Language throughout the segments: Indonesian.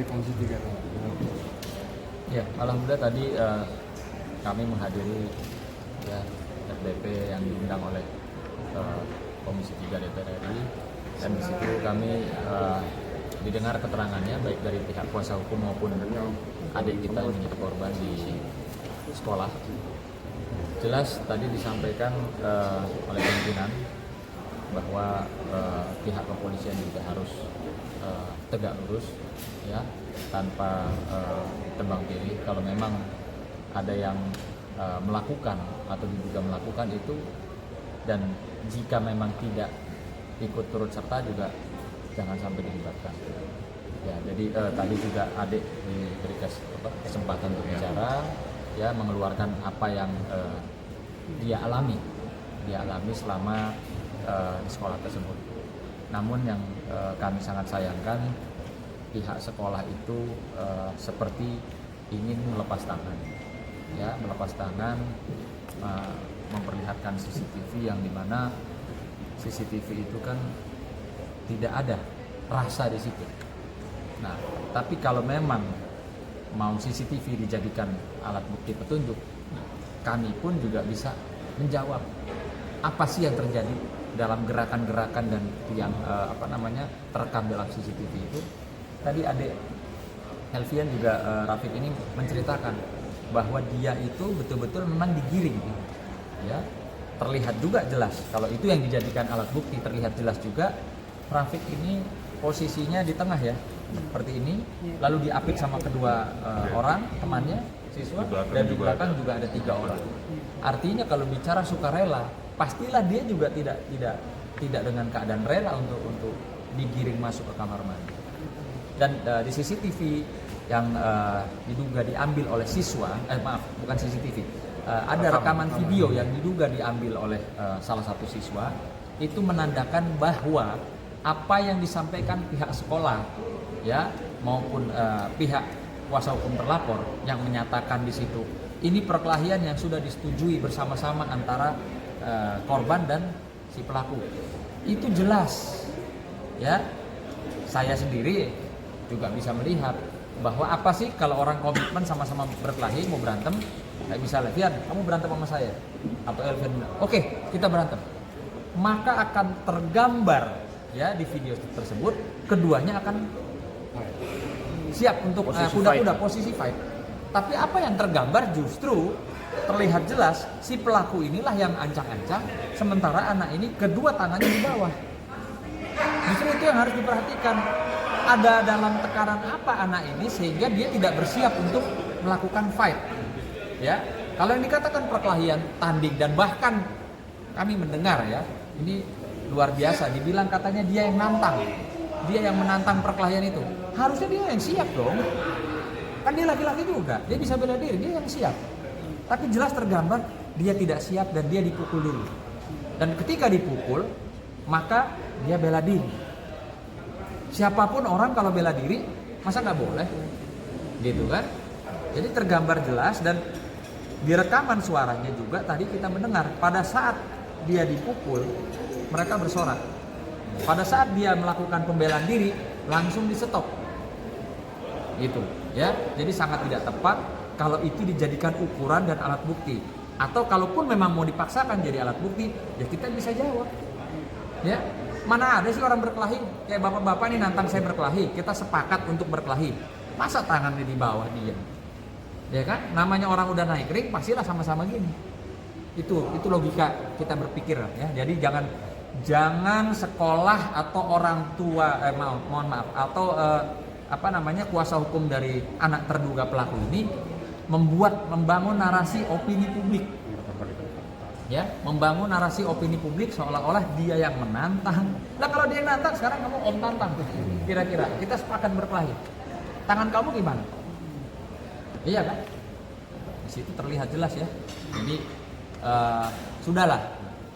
dari Komisi 3? Ya, alhamdulillah tadi kami menghadiri ya, FDP yang diundang oleh Komisi 3 DPR RI, dan di situ kami didengar keterangannya baik dari pihak kuasa hukum maupun adik kita yang menjadi korban di sekolah. Jelas tadi disampaikan oleh pimpinan bahwa pihak kepolisian juga harus tegak lurus, ya, tanpa tebang pilih. Kalau memang ada yang melakukan atau diduga melakukan itu, dan jika memang tidak ikut turut serta juga jangan sampai dilibatkan. Ya, jadi tadi juga adik diberi kesempatan untuk bicara, ya, mengeluarkan apa yang dia alami selama di sekolah tersebut. Namun yang kami sangat sayangkan, pihak sekolah itu seperti ingin melepas tangan, ya, memperlihatkan CCTV yang dimana CCTV itu kan tidak ada rasa di situ. Nah, tapi kalau memang mau CCTV dijadikan alat bukti petunjuk, kami pun juga bisa menjawab apa sih yang terjadi dalam gerakan-gerakan dan yang terekam dalam CCTV itu. Tadi adik Helvian juga Rafiq ini menceritakan bahwa dia itu betul-betul memang digiring, ya, terlihat juga jelas. Kalau itu yang dijadikan alat bukti, terlihat jelas juga Rafiq ini posisinya di tengah, ya, seperti ini, lalu diapit sama kedua orang temannya siswa, dan di belakang juga ada 3 orang. Artinya kalau bicara sukarela, pastilah dia juga tidak dengan keadaan rela untuk digiring masuk ke kamar mandi. Dan di CCTV yang diduga diambil oleh siswa, bukan CCTV, ada rekaman video yang diduga diambil oleh salah satu siswa, itu menandakan bahwa apa yang disampaikan pihak sekolah, ya, maupun pihak kuasa hukum terlapor yang menyatakan di situ ini perkelahian yang sudah disetujui bersama-sama antara korban dan si pelaku. Itu jelas, ya. Saya sendiri juga bisa melihat bahwa apa sih kalau orang komitmen sama-sama berkelahi mau berantem, kayak misalnya, Fian, kamu berantem sama saya, atau Elvian bilang, oke, kita berantem, maka akan tergambar, ya, di video tersebut keduanya akan siap untuk kuda-kuda posisi fight. Tapi apa yang tergambar justru terlihat jelas si pelaku inilah yang ancang-ancang, sementara anak ini kedua tangannya di bawah. Justru itu yang harus diperhatikan. Ada dalam tekanan apa anak ini sehingga dia tidak bersiap untuk melakukan fight. Ya, kalau yang dikatakan perkelahian tanding, dan bahkan kami mendengar, ya, ini luar biasa, dibilang katanya dia yang nantang. Dia yang menantang perkelahian itu. Harusnya dia yang siap dong. Kan dia laki-laki juga, dia bisa bela diri, dia yang siap. Tapi jelas tergambar dia tidak siap dan dia dipukul dulu. Dan ketika dipukul, maka dia bela diri. Siapapun orang kalau bela diri, masa nggak boleh? Gitu kan? Jadi tergambar jelas, dan di rekaman suaranya juga tadi kita mendengar pada saat dia dipukul, mereka bersorak. Pada saat dia melakukan pembelaan diri, langsung di-stop. Gitu, ya. Jadi sangat tidak tepat kalau itu dijadikan ukuran dan alat bukti. Atau kalaupun memang mau dipaksakan jadi alat bukti, ya kita bisa jawab. Ya, mana ada sih orang berkelahi kayak bapak-bapak ini nantang saya berkelahi, kita sepakat untuk berkelahi. Masa tangannya di bawah dia? Ya kan? Namanya orang udah naik ring, pastilah sama-sama gini. Itu logika kita berpikir, ya. Jadi jangan sekolah atau orang tua mohon maaf atau kuasa hukum dari anak terduga pelaku ini membangun narasi opini publik, ya, membangun narasi opini publik seolah-olah dia yang menantang. Nah, kalau dia yang nantang, sekarang kamu om tantang, kira-kira kita sepakat berkelahi, tangan kamu gimana? Iya kan? Di situ terlihat jelas, ya. Jadi sudahlah.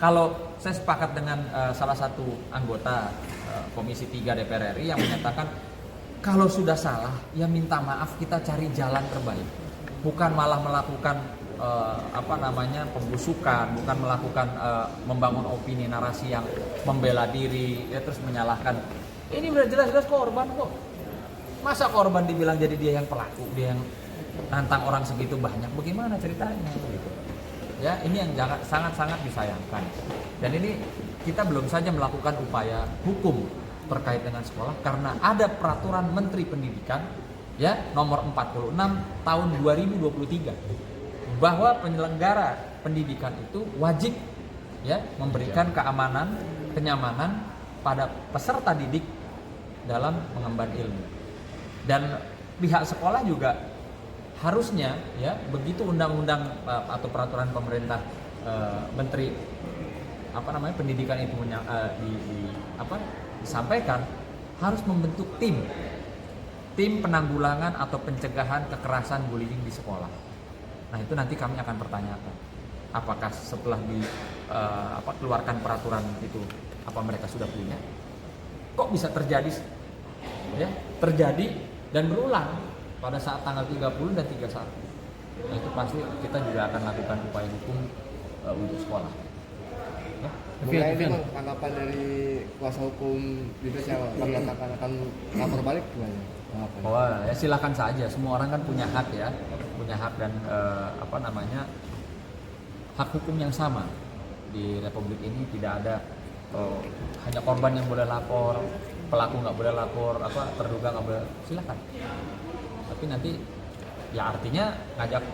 Kalau saya sepakat dengan salah satu anggota Komisi 3 DPR RI yang menyatakan kalau sudah salah, ya minta maaf, kita cari jalan terbaik. Bukan malah melakukan pembusukan, bukan melakukan membangun opini narasi yang membela diri, ya, terus menyalahkan. Ini udah jelas-jelas korban kok. Masa korban dibilang jadi dia yang pelaku, dia yang nantang orang segitu banyak, bagaimana ceritanya gitu. Ya, ini yang sangat-sangat disayangkan. Dan ini kita belum saja melakukan upaya hukum terkait dengan sekolah karena ada peraturan Menteri Pendidikan ya nomor 46 tahun 2023 bahwa penyelenggara pendidikan itu wajib ya memberikan keamanan, kenyamanan pada peserta didik dalam mengemban ilmu. Dan pihak sekolah juga harusnya ya begitu undang-undang atau peraturan pemerintah Menteri pendidikan itu disampaikan, harus membentuk tim penanggulangan atau pencegahan kekerasan bullying di sekolah. Nah, itu nanti kami akan pertanyakan apakah setelah keluarkan peraturan itu apa mereka sudah punya, kok bisa terjadi dan berulang pada saat tanggal 30 dan 31. Nah, itu pasti kita juga akan lakukan upaya hukum untuk sekolah. Ya. Mengenai ini tanggapan dari kuasa hukum Bibes yang mengatakan akan lapor balik gimana? Ya silakan saja. Semua orang kan punya hak ya, punya hak dan hak hukum yang sama di Republik ini. Tidak ada hanya korban yang boleh lapor, pelaku nggak boleh lapor, terduga nggak boleh. Silakan. Tapi nanti ya artinya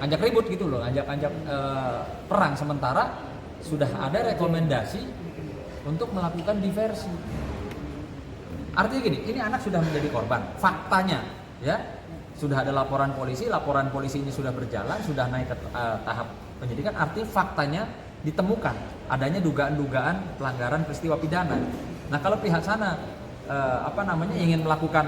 ngajak ribut gitu loh, ngajak perang, sementara sudah ada rekomendasi untuk melakukan diversi. Artinya gini, ini anak sudah menjadi korban. Faktanya ya sudah ada laporan polisi ini sudah berjalan, sudah naik ke tahap penyidikan. Artinya faktanya ditemukan adanya dugaan-dugaan pelanggaran peristiwa pidana. Nah, kalau pihak sana ingin melakukan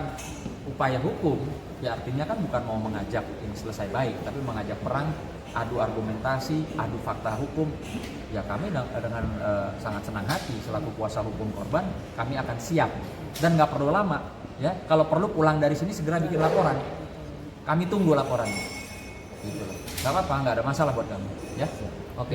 upaya hukum, ya artinya kan bukan mau mengajak ini selesai baik, tapi mengajak perang, adu argumentasi, adu fakta hukum. Ya kami dengan sangat senang hati selaku kuasa hukum korban, kami akan siap dan nggak perlu lama. Ya, kalau perlu pulang dari sini segera bikin laporan. Kami tunggu laporannya. Gitu. Nggak apa-apa, nggak ada masalah buat kami. Ya, oke.